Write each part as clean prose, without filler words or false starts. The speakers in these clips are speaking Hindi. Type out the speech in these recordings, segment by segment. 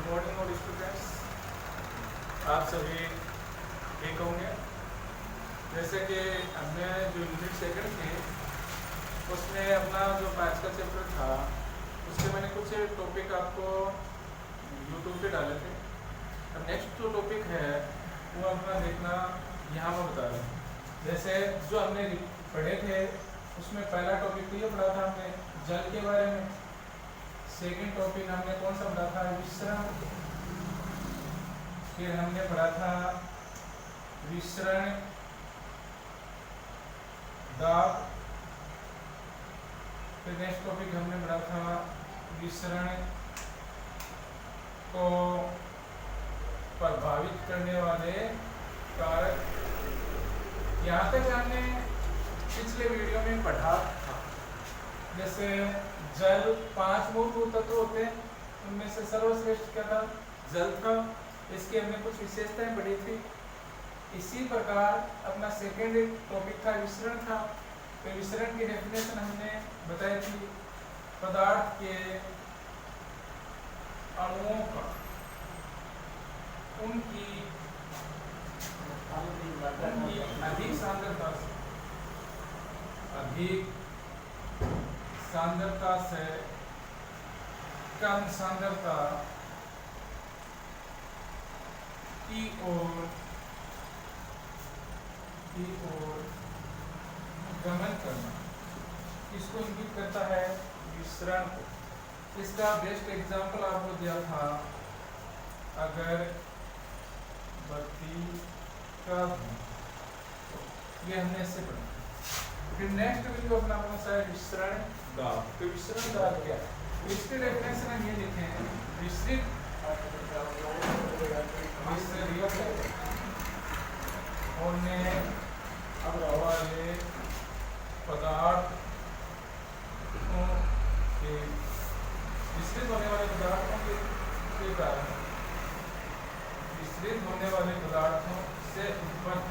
गुड मॉर्निंग और स्टूडेंट्स, आप सभी ठीक होंगे। जैसे कि हमने जो यूनिट सेकंड थी उसमें अपना जो मैथ्स का चैप्टर था उसके मैंने कुछ टॉपिक आपको यूट्यूब पे डाले थे। अब नेक्स्ट जो टॉपिक है वो अपना देखना यहाँ पर बता रहा हूँ। जैसे जो हमने पढ़े थे उसमें पहला टॉपिक तो ये पढ़ा था हमने जल के बारे में। सेकंड टॉपिक हमने कौन सा पढ़ा था? विसरण। फिर हमने पढ़ा था विसरण दाब। फिर नेक्स्ट टॉपिक हमने पढ़ा था विसरण को प्रभावित करने वाले कारक। यहाँ तक हमने पिछले वीडियो में पढ़ा था। जैसे जल 5 मूलभूत तत्व होते हैं, उनमें से सर्वश्रेष्ठ क्या था? जल था। इसकी हमने कुछ विशेषताएं पढ़ी थी। इसी प्रकार अपना सेकेंड टॉपिक था विसरण था। तो विसरण की डेफिनेशन हमने बताई थी, पदार्थ के अणुओं का उनकी अधिक सांद्रता से कम सांद्रता की ओर गमन करना, इसको इंगित करता है विसरण को। इसका बेस्ट एग्जांपल आपको दिया था, अगर बत्ती का ये हमने इससे पढ़ा। फिर नेक्स्ट वीडियो अपना कौन सा है? विसरण दाब। तो विसरण दाब क्या है? इसके डेफिनेशन हम ये लिखे हैं, विसरित होने वाले पदार्थ के विसरित होने वाले पदार्थों के कारण विसरित होने वाले पदार्थों से उत्पन्न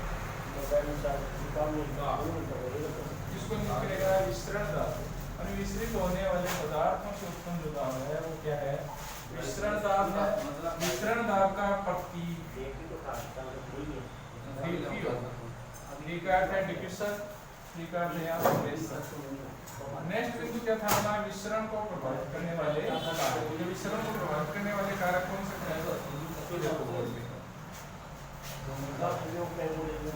जिसको निकलेगा विसरण दाब। और विसरित होने वाले पदार्थों से उत्पन्न जो दाब है वो क्या है? विसरण दाब है। विसरण दाब का प्रतीक नेक्स्ट बिंदु क्या था हमारा? विसरण को प्रभावित करने वाले कारक। विसरण को प्रभावित करने वाले कारक कौन से हैं?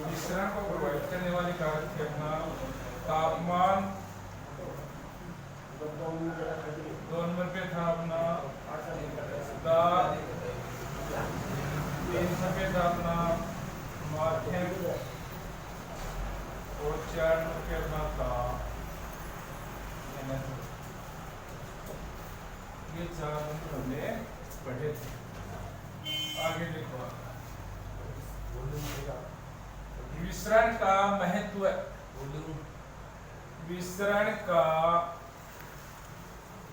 विसरण को प्रभावित करने वाले कारक थे अपना तापमान, 2 नंबर पे था अपना दाब, 3 नंबर पे था अपना माध्यम और 4 नंबर पे अपना था। ये 4 नंबर हमने पढ़े थे। आगे देखो, विसरण का महत्व। विसरण का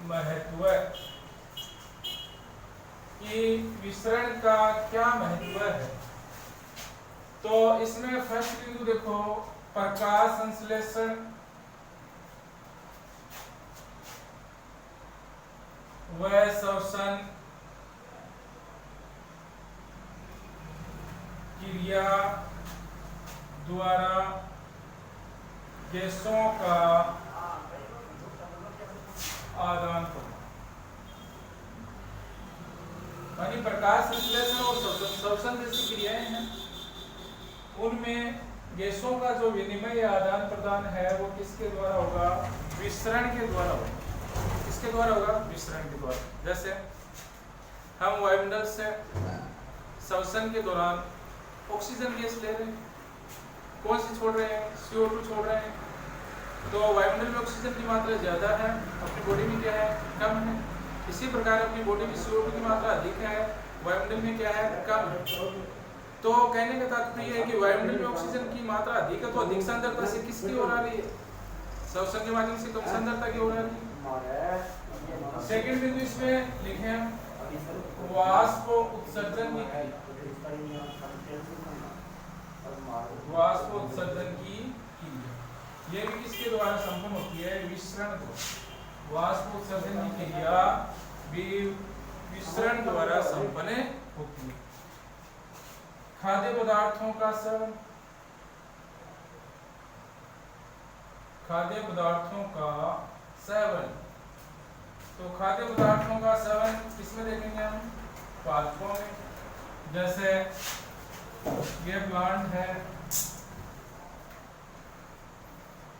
महत्व कि विसरण का क्या महत्व है? तो इसमें फर्स्ट बिंदु देखो, प्रकाश संश्लेषण व श्वसन क्रिया द्वारा गैसों का आदान प्रदान। यानी प्रकाश संश्लेषण और श्वसन जैसी क्रियाएं हैं, उनमें गैसों का जो विनिमय या आदान प्रदान है वो किसके द्वारा होगा? विसरण के द्वारा होगा। किसके द्वारा होगा? विसरण के द्वारा। जैसे हम वायुमंडल से श्वसन के दौरान ऑक्सीजन गैस ले रहे हैं, कौन सी छोड़ रहे हैं? CO2 छोड़ रहे हैं। तो वायुमंडल में ऑक्सीजन की मात्रा ज्यादा है, अपनी बॉडी में क्या है? कम है। इसी प्रकार अपनी बॉडी में CO2 की मात्रा अधिक है, वायुमंडल में क्या है? कम है। तो कहने का तात्पर्य है कि वायुमंडल में ऑक्सीजन की मात्रा अधिक है, तो अधिक सांद्रता से किसकी ओर आ रही है? श्वसन के माध्यम से कम सांद्रता की ओर आ रही है। सेकंड बिंदु इसमें लिखे हैं वाष्प उत्सर्जन की क्रिया। वाष्प उत्सर्जन की क्रिया ये भी किसके द्वारा संपन्न होती है? विसरण द्वारा। वाष्प उत्सर्जन की क्रिया भी विसरण द्वारा संपन्न होती है। खाद्य पदार्थों का सेवन, खाद्य पदार्थों का सेवन, तो खाद्य पदार्थों का सेवन किसमें देखेंगे हम? पादपों में। जैसे ये प्लांट है,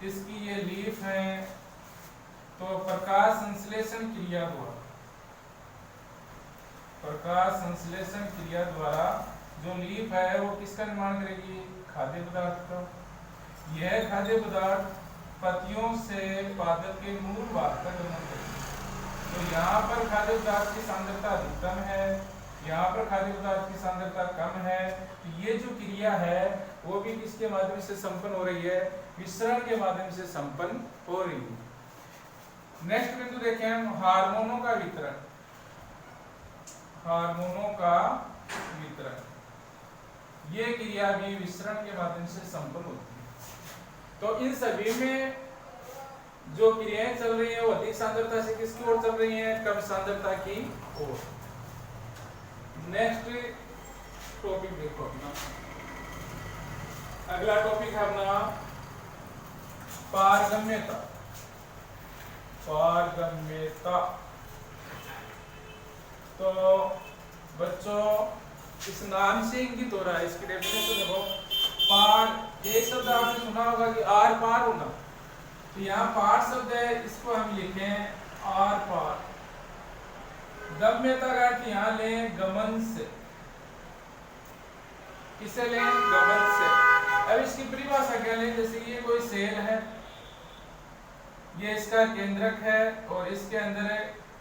इसकी ये लीफ है, तो प्रकाश संश्लेषण क्रिया द्वारा, प्रकाश संश्लेषण क्रिया द्वारा जो लीफ है वो किसका निर्माण करेगी? खाद्य पदार्थ का। यह खाद्य पदार्थ पत्तियों से पादप के मूल भाग का गमन करेगी। तो यहाँ पर खाद्य पदार्थ की सांद्रता अधिकतम है, यहाँ पर खाद्य पदार्थ की सांद्रता कम है। तो ये जो क्रिया है वो भी किसके माध्यम से संपन्न हो रही है? विसरण के माध्यम से संपन्न हो रही है। नेक्स्ट बिंदु देखें हम, हार्मोनों का वितरण, हार्मोनों का वितरण, ये क्रिया भी विसरण के माध्यम से संपन्न होती है। तो इन सभी में जो क्रियाएं चल रही है वो अधिक सांद्रता से किसकी ओर चल रही है? कम सांद्रता की ओर। नेक्स्ट टॉपिक देखो अपना, अगला टॉपिक है अपना पारगम्यता। पारगम्यता, तो बच्चों इस नाम से इंगित हो रहा है, इसकी डेफिनेशन देखो। पार, एक शब्द आपने सुना होगा कि आर पार होना, तो यहाँ पार शब्द है, इसको हम लिखें आर पार। गम्यता का अर्थ यहाँ लें गमन से, किसे लें? गमन से। अब इसकी परिभाषा क्या लें? जैसे ये कोई सेल है, ये इसका केंद्रक है और इसके अंदर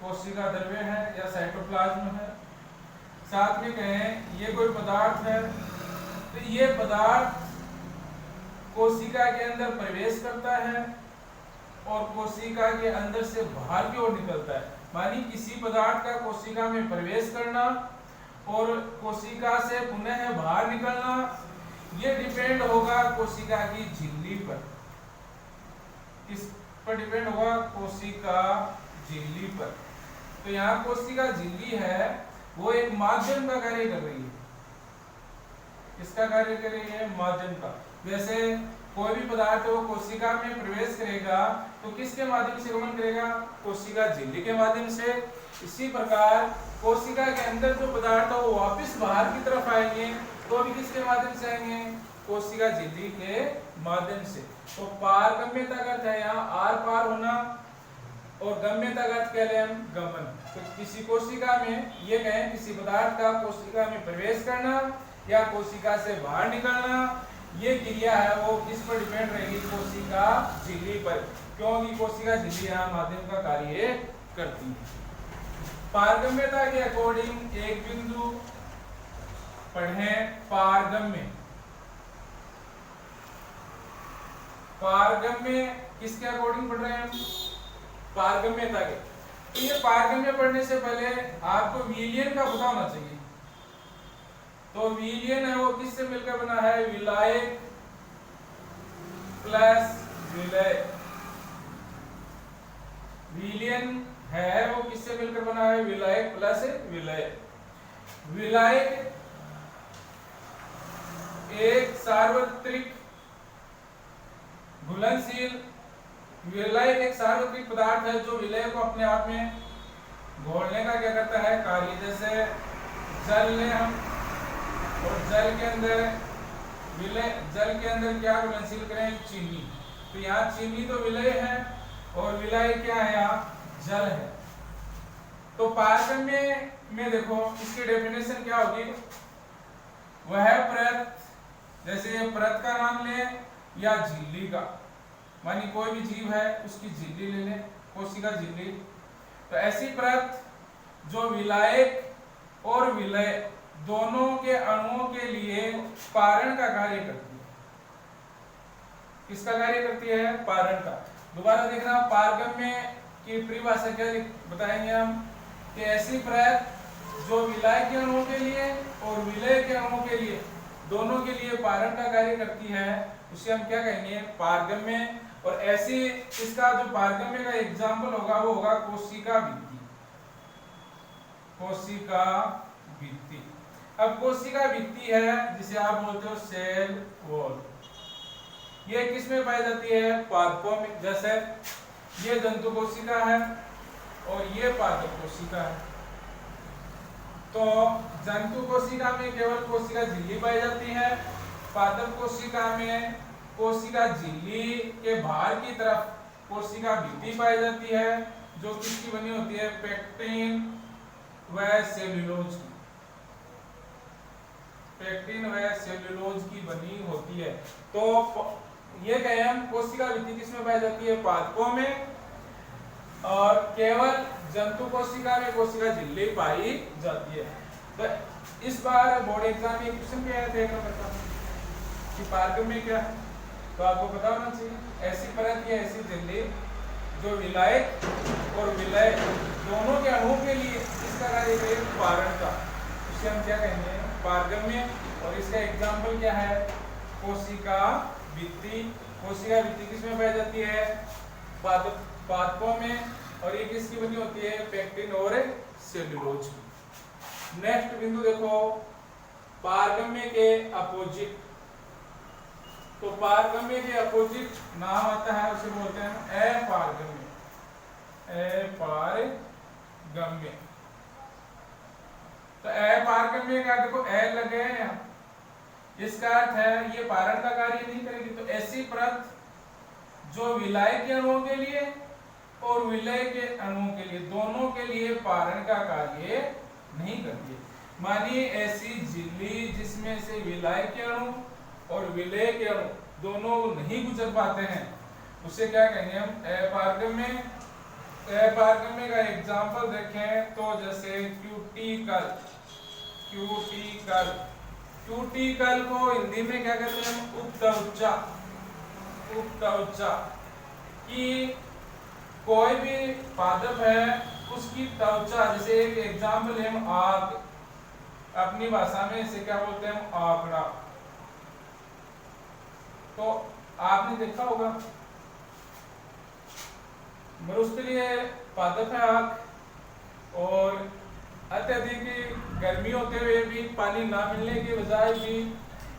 कोशिका द्रव्य है या साइटोप्लाज्म है। साथ में कहें ये कोई पदार्थ है, तो ये पदार्थ कोशिका के अंदर प्रवेश करता है और कोशिका के अंदर से बाहर की ओर निकलता है। मानी किसी पदार्थ का कोशिका में प्रवेश करना और कोशिका से पुनः बाहर निकलना, ये डिपेंड होगा कोशिका की झिल्ली पर। किस पर डिपेंड होगा? कोशिका झिल्ली पर। तो यहाँ कोशिका झिल्ली है, वो एक माध्यम का कार्य कर रही है। किसका कार्य कर रही है? माध्यम का। जैसे कोई भी पदार्थ वो कोशिका में प्रवेश करेगा तो किसके माध्यम से गमन करेगा? कोशिका झिल्ली के माध्यम से। इसी प्रकार कोशिका के अंदर जो पदार्थ है वो वापस बाहर की तरफ आएंगे तो भी किसके माध्यम से आएंगे? कोशिका झिल्ली के माध्यम से। तो पारगम्यता का अर्थ है यहाँ आर पार होना और गम्यता का अर्थ क्या लें हम? गमन। तो किसी कोशिका में, ये कहें किसी पदार्थ का कोशिका में प्रवेश करना या कोशिका से बाहर निकलना, ये क्रिया है वो किस पर डिपेंड रहेगी? कोशिका झिल्ली पर, क्योंकि कोशिका झिल्ली यहाँ माध्यम का कार्य करती है। पारगम्यता के अकॉर्डिंग एक बिंदु पढ़ें, पारगम्य। पारगम्य किसके अकॉर्डिंग पढ़ रहे हैं हम? पारगम्यता के। तो ये पारगम्य पढ़ने से पहले आपको विलयन का पता होना चाहिए। तो विलयन है वो किससे मिलकर बना है? विलायक प्लस विलय। विलयन है वो किससे मिलकर बना है? विलायक प्लस विलय। विलायक एक सार्वत्रिक घुलनशील, विलय एक सार्वत्रिक पदार्थ है जो विलय को अपने आप में घोलने का क्या करता है? कार्य। जैसे जल लें हम, और जल के अंदर विलय, जल के अंदर क्या घुलनशील करें? चीनी। तो यहाँ चीनी तो विलय है और विलय क्या है? यहाँ जल है। तो पारगम्य में देखो इसकी डेफिनेशन क्या होगी? वह परत, जैसे ये परत का नाम लें या झिल्ली का, मानी कोई भी जीव है उसकी झिल्ली ले लें, कोशिका झिल्ली। तो ऐसी परत जो विलायक और विलय दोनों के अणुओं के लिए पारण का कार्य करती है। किसका कार्य करती है? पारण का। दोबारा देखना, पारगम्य की परिभाषा क्या बताएंगे हम? कि ऐसी परत जो विलय के अणुओं के लिए और विलय के अणुओं के लिए, दोनों के लिए पारण का कार्य करती है, उसे हम क्या कहेंगे? पारगम्य। और ऐसी इसका जो पारगम्य का एग्जाम्पल होगा वो होगा कोशिका भित्ति। कोशिका भित्ति। अब कोशिका भित्ति है जिसे आप बोलते हो सेल वॉल, ये किस में पाई जाती है? पादपों में। जैसे ये जंतु कोशिका है और ये पादप कोशिका है। तो जंतु कोशिका में केवल कोशिका झिल्ली पाई जाती है, पादप कोशिका में कोशिका झिल्ली के बाहर की तरफ कोशिका भित्ति पाई जाती है, जो किसकी बनी होती है? पेक्टिन व सेल्यूलोज की, पेक्टिन व सेल्यूलोज की बनी होती है। तो ये कहे हम कोशिका भित्ति किसमें पाई जाती है? पादपों में, और केवल जंतु कोशिका में कोशिका झिल्ली पाई जाती है। तो इस बार बोर्ड एग्जाम में क्वेश्चन क्या है कि पार्गम में क्या है, तो आपको पता होना चाहिए। ऐसी परत या ऐसी झिल्ली जो विलायक और विलय दोनों के अणुओं के लिए इसका कार्य है पारण का, उसे हम क्या कहेंगे? पारगम्य। और इसका एग्जाम्पल क्या है? कोशिका भित्ति। कोशिका भित्ति किसमें पाई जाती है? पादपों में, और ये किसकी बनी होती है? पेक्टिन और सेल्यूलोज की। नेक्स्ट बिंदु देखो, पारगम्य के अपोजिट। तो पारगम्य के अपोजिट नाम आता है, उसे बोलते हैं अपारगम्य। अपारगम्य। तो अपारगम्य का देखो ए लगे हैं, इसका अर्थ है ये पारण का कार्य नहीं करेगी। तो ऐसी परत जो विलय के अणुओं के लिए और विलय के अणुओं के लिए, दोनों के लिए पारण का कार्य नहीं करती है। मानिए ऐसी झिल्ली जिसमें से विलय के अणु और विलय के अणु दोनों नहीं गुजर पाते हैं, उसे क्या कहेंगे हम? अपारगम्य। अपारगम्य का एग्जाम्पल देखें तो जैसे क्यूटिकल। क्यूटिकल को हिंदी में क्या कहते हैं? उपत्वचा। उपत्वचा कि कोई भी पादप है उसकी त्वचा, जैसे एक एग्जाम्पल है आग, अपनी भाषा में इसे क्या बोलते हैं? आंकड़ा। तो आपने देखा होगा मरुस्थलीय पादप है आग, और अत्यधिक गर्मी होते हुए भी, पानी ना मिलने की बजाय भी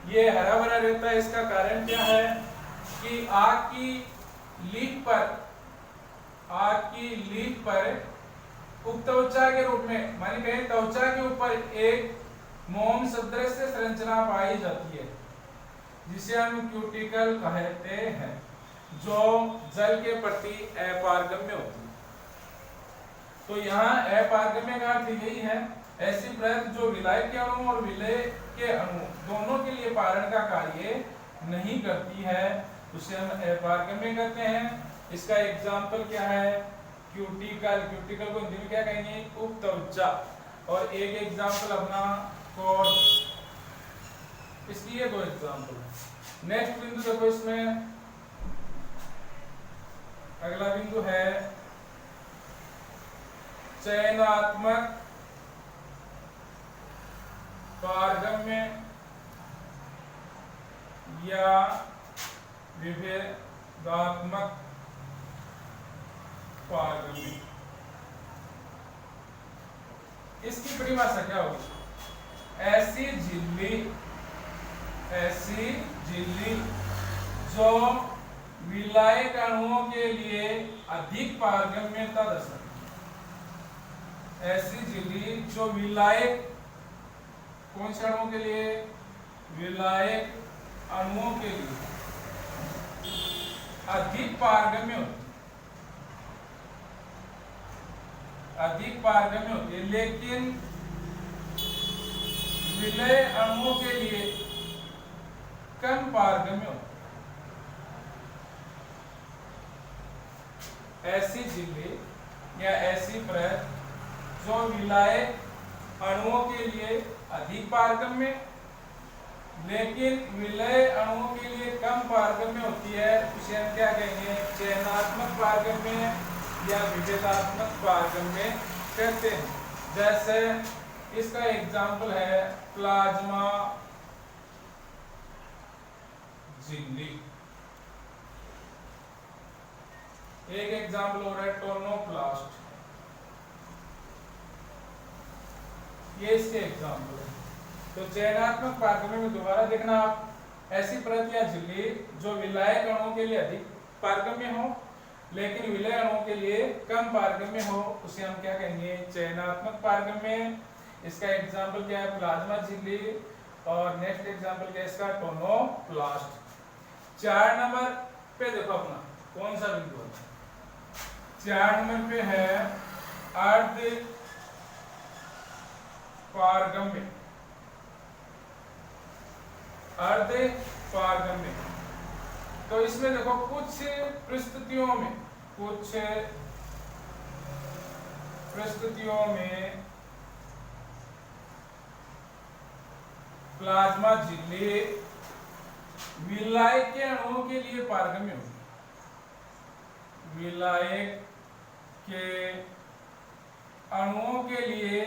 ये हरा भरा रहता है। इसका कारण क्या है? कि आग की लीफ पर उपत्वचा के रूप में, मानी कहें त्वचा के ऊपर एक मोम सदृश संरचना पाई जाती है, जिसे हम क्यूटिकल कहते हैं, जो जल के प्रति अपारगम्य होती है। तो यहाँ अपारगम्य का अर्थ यही है, ऐसी परत जो विलय के अणु और विलय के अणु दोनों के लिए पारण का कार्य नहीं करती है, उसे हम अपारगम्य कहते हैं। इसका एग्जाम्पल क्या है? क्यूटिकल। क्यूटिकल को हिंदी में क्या कहेंगे? उपत्वचा। और एक एग्जाम्पल अपना कोर्स, इसकी ये 2 एग्जाम्पल है। नेक्स्ट बिंदु देखो, इसमें अगला बिंदु है चयनात्मक पारगम्य या विभेदात्मक पारगम्य। इसकी परिभाषा क्या होगी? ऐसी झिल्ली जो विलायक अणुओं के लिए अधिक पारगम्यता दर्शाती है। ऐसी झिल्ली जो विलायक, कौन से अणुओं के लिए? विलायक अणुओं के लिए अधिक पारगम्य होती है, लेकिन विलय अणुओं के लिए कम पारगम्य होती है। ऐसी झिल्ली या ऐसी परत जो विलायक अणुओं के लिए अधिक पारगम्य लेकिन विलय अणुओं के लिए कम पारगम्य होती है, उसे हम क्या कहेंगे? चयनात्मक पारगम्य या विभेदात्मक पारगम्य कहते हैं। जैसे इसका एग्जाम्पल है प्लाज्मा झिल्ली। एक एग्जाम्पल हो रहा है टोनोप्लास्ट। ये इसके एग्जाम्पल है। तो चयनात्मक पारगम्य में दोबारा देखना आप, ऐसी परत या झिल्ली जो विलायक अणुओं के लिए अधिक पारगम्य हो लेकिन विलय अणुओं के लिए कम पारगम्य हो, उसे हम क्या कहेंगे? चयनात्मक पारगम्य। इसका एग्जाम्पल क्या है? प्लाज्मा झिल्ली। और नेक्स्ट एग्जाम्पल क्या है इसका? टोनोप्लास्ट। 4 नंबर पे देखो अपना कौन सा बिंदु है? 4 नंबर पे है अर्ध पारगम्य। अर्ध पारगम्य। तो इसमें देखो कुछ परिस्थितियों में प्लाज्मा झिल्ली विलायक के अणुओं के लिए पारगम्य होगी। विलायक के अणुओं के लिए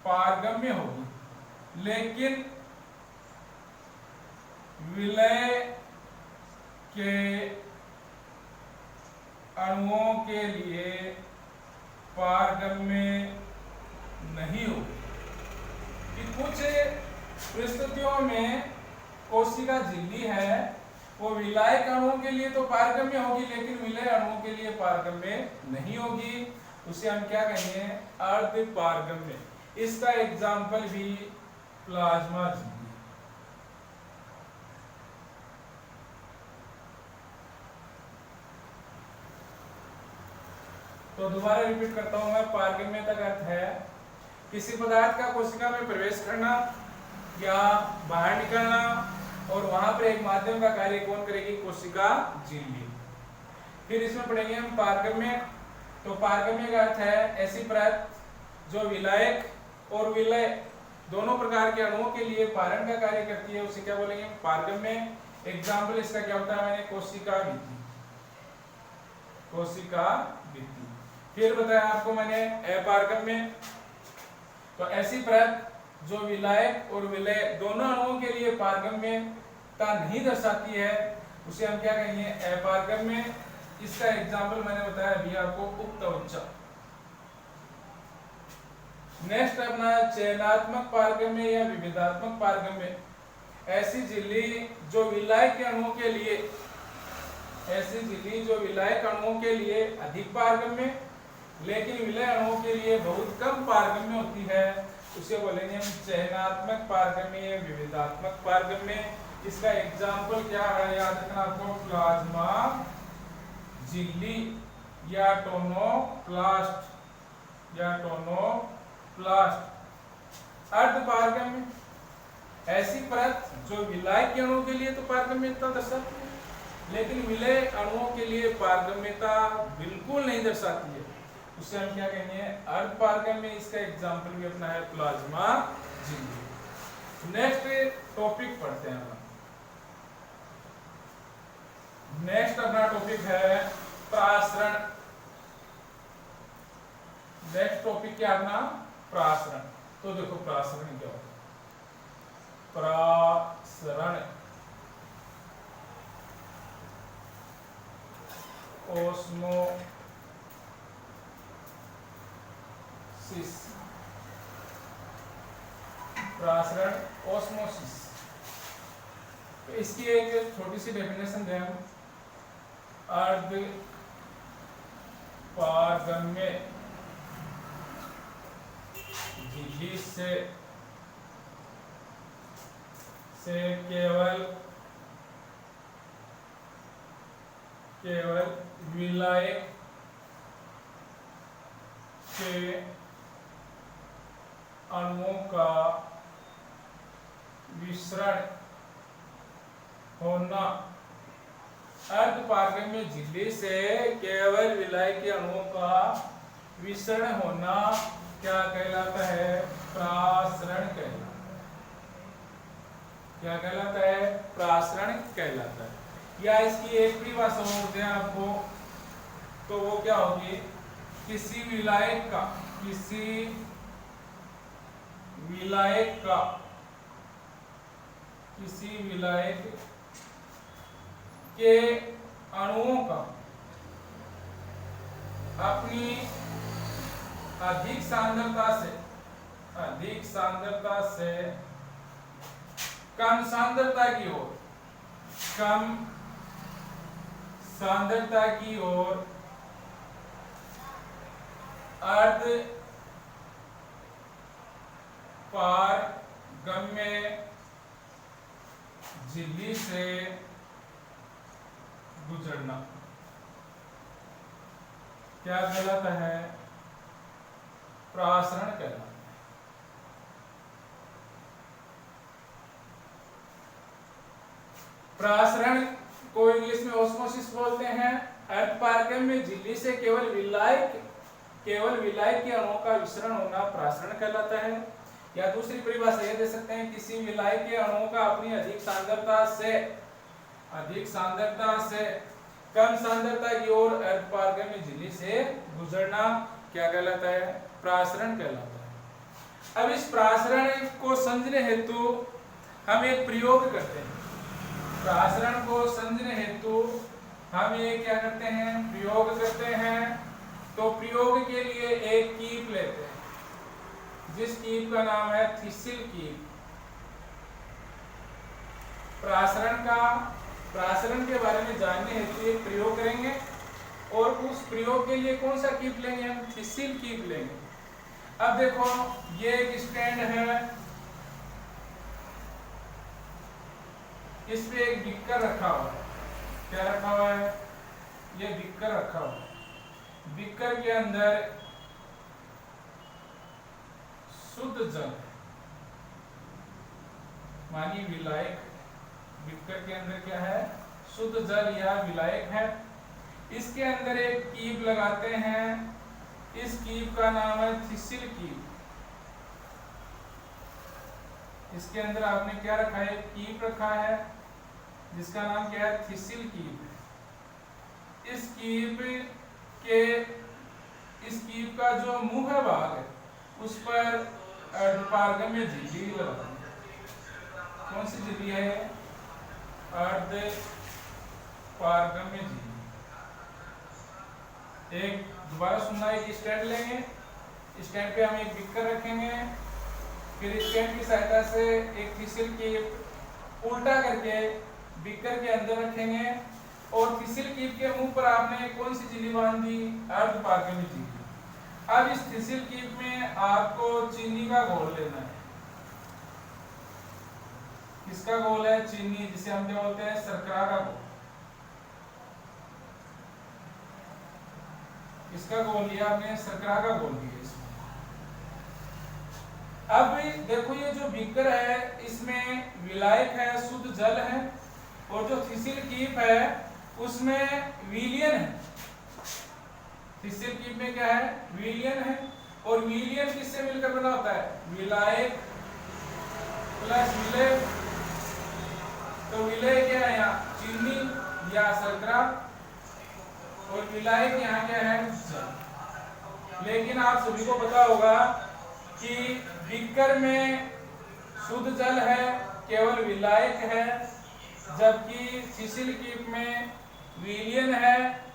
पारगम्य होगी लेकिन विलय के अणुओं के लिए पारगम्य नहीं होगी। कि कुछ परिस्थितियों में कोशिका झिल्ली है वो विलायक अणुओं के लिए तो पारगम्य होगी लेकिन विलय अणुओं के लिए पारगम्य नहीं होगी, उसे हम क्या कहेंगे? अर्ध पारगम्य। इसका एग्जाम्पल भी प्लाज्मा झिल्ली। तो दोबारा रिपीट करता हूं मैं, पारगम्यता का अर्थ है किसी पदार्थ का कोशिका में प्रवेश करना या बाहर निकलना और वहां पर एक माध्यम का कार्य कौन करेगी? कोशिका झिल्ली। फिर इसमें पढ़ेंगे हम पारगम्य। तो पारगम्य का अर्थ है ऐसी परत जो विलायक और विलय दोनों प्रकार के अणुओं के लिए पारण का कार्य करती है, उसे क्या बोलेंगे? पारगम्य। एग्जाम्पल इसका क्या होता है? मैंने कोशिका भित्ति। कोशिका भित्ति। फिर बताया आपको मैंने अपारगम्य। तो ऐसी परत जो विलायक और विलय दोनों अणुओं के लिए पारगम्यता नहीं दर्शाती है, उसे हम क्या कहेंगे? अपारगम्य। इसका एग्जाम्पल मैंने बताया अभी आपको, उक्तवच्चा। नेक्स्ट अपना चयनात्मक पारगम्य या विभेदात्मक पारगम्य। ऐसी झिल्ली जो विलायक के अणुओं के लिए के लिए अधिक पारगम्य लेकिन विलय अणुओं के लिए बहुत कम पारगम्य होती है, उसे बोलेंगे हम चयनात्मक पारगम्य या विभेदात्मक पारगम्य। इसका एग्जाम्पल क्या है? याद रखना आपको, प्लाज्मा झिल्ली या टोनोप्लास्ट। अर्ध पारगम्य ऐसी परत जो विलायक के अणुओं के लिए तो पारगम्यता दर्शाती है लेकिन विलय अणुओं के लिए पारगम्यता बिल्कुल नहीं दर्शाती है, उसे हम क्या कहेंगे? अर्ध पारगम्य। इसका एग्जाम्पल भी अपना है प्लाज्मा झिल्ली। नेक्स्ट टॉपिक पढ़ते हैं। नेक्स्ट अपना टॉपिक है प्रासरण। नेक्स्ट टॉपिक क्या अपना? प्रासरण। तो देखो प्रासरण क्या होता है? प्रासरण ओस्मोसिस। प्रासरण ओस्मोसिस। तो इसकी एक छोटी सी डेफिनेशन दें हम। अर्ध पारगम्य झिल्ली से केवल विलायक के अणुओं का विसरण होना। अर्ध पारगम्य झिल्ली से केवल विलायक के अणुओं का विसरण होना क्या कहलाता है? प्रासरण कहलाता है। क्या कहलाता है? प्रासरण कहलाता है। या इसकी एक परिभाषा और दें आपको, तो वो क्या होगी? किसी विलायक के अणुओं का अपनी अधिक सांद्रता अधिक सांद्रता से कम सांद्रता की ओर, कम सांद्रता की ओर अर्ध पारगम्य झिल्ली से गुजरना क्या कहलाता है? प्रासरण कहलाता है। प्रासरण को इंग्लिश में ऑस्मोसिस बोलते हैं। अर्ध पारगम्य झिल्ली से केवल विलायक के अणुओं का विसरण होना प्रासरण कहलाता है। या दूसरी परिभाषा यह दे सकते हैं, किसी विलायक के अणुओं का अपनी अधिक सांद्रता से कम सांद्रता की ओर अर्ध पारगम्य झिल्ली से गुजरना क्या कहलाता है? प्रासरण कहलाता है। अब इस प्रासरण को समझने हेतु हम एक प्रयोग करते हैं। प्रासरण को समझने हेतु हम ये क्या करते हैं? प्रयोग करते हैं। तो प्रयोग के लिए एक कीप लेते हैं, जिस कीप का नाम है थिसिल कीप। प्रासरण के बारे में जानने हेतु एक प्रयोग करेंगे और उस प्रयोग के लिए कौन सा कीप लेंगे? हम थिसिल कीप लेंगे। अब देखो, ये एक स्टैंड है, इस पे एक बिक्कर रखा हुआ है। क्या रखा हुआ है? ये बिक्कर रखा हुआ है। बिक्कर के अंदर शुद्ध जल, मानिए विलायक, बिक्कर के अंदर क्या है? शुद्ध जल या विलायक है। इसके अंदर एक कीप लगाते हैं, इस कीप का नाम है थिसिल कीप। इसके अंदर आपने क्या रखा है? कीप रखा है, जिसका नाम क्या है? Thistle keep. इस कीप का जो मुंह है भाग है, उस पर अर्ध पारगम्य झिल्ली लगाते हैं। कौन सी झिल्ली है? अर्ध पारगम्य झिल्ली। एक दोबारा सुनना, एक स्टैंड लेंगे, स्टैंड पे हम एक बिक्कर रखेंगे, फिर स्टैंड की सहायता से एक थिसिल कीप उल्टा करके बिक्कर के अंदर रखेंगे और थिसिल कीप के मुंह पर आपने कौन सी झिल्ली बांध दी? अर्ध पारगम्य झिल्ली। अब इस थिसिल कीप में आपको चीनी का घोल लेना है। किसका घोल है? चीनी, जिसे हम क्या बोलते हैं? शर्करा का घोल। इसका घोल लिया आपने, शर्करा का घोल लिया इसमें। अब देखो, ये जो बीकर है इसमें विलायक है, शुद्ध जल है, और जो थिसिल कीप है उसमें विलियन है। थिसिल कीप में क्या है? विलियन है। और विलियन किससे मिलकर बना होता है? विलायक प्लस विलय। तो विलय क्या है यहाँ? चीनी या शर्करा, और विलायक यहाँ क्या है? जल। लेकिन आप सभी को पता होगा कि बीकर में शुद्ध जल है, केवल विलायक है, जबकि थिसिल कीप में विलियन है,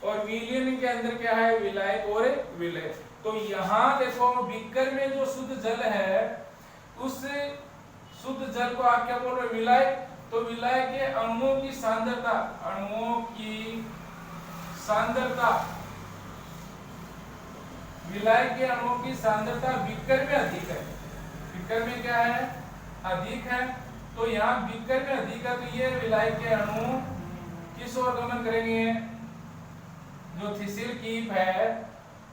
और विलियन के अंदर क्या है? विलायक और विलय। तो यहाँ देखो, बीकर में जो शुद्ध जल है, उस शुद्ध जल को आप क्या बोल रहे हो? विलायक। तो विलायक के अणुओं की सांद्रता विलायक के अणुओं की सांद्रता बीकर में अधिक है। बीकर में क्या है? अधिक है। तो यहाँ बीकर में अधिक है, तो ये विलायक के अणु किस ओर गमन करेंगे? जो थिसिल कीप है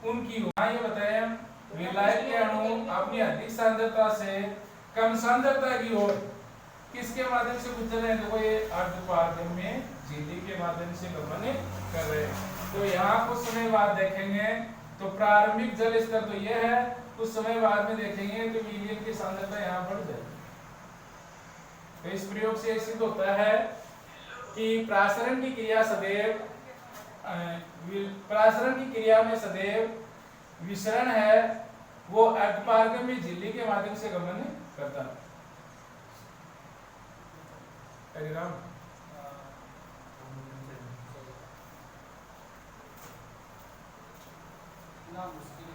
उनकी ओर। ये बताए हम, विलायक के अणु अपनी अधिक सांद्रता से कम सांद्रता की ओर किसके माध्यम से गुजर रहे हैं? देखो, ये अर्ध पारगम्य झिल्ली के माध्यम से गमन कर रहे हैं। तो यहाँ कुछ समय बाद देखेंगे तो प्रारंभिक जल स्तर तो यह है, कुछ समय बाद में देखेंगे तो विलियन की सांद्रता यहाँ बढ़ जाएगी। तो इस प्रयोग से सिद्ध होता है कि प्रासरण की क्रिया में सदैव विसरण है, वो अर्धपारगम्य झिल्ली के माध्यम से गमन करता है। ना मुश्किल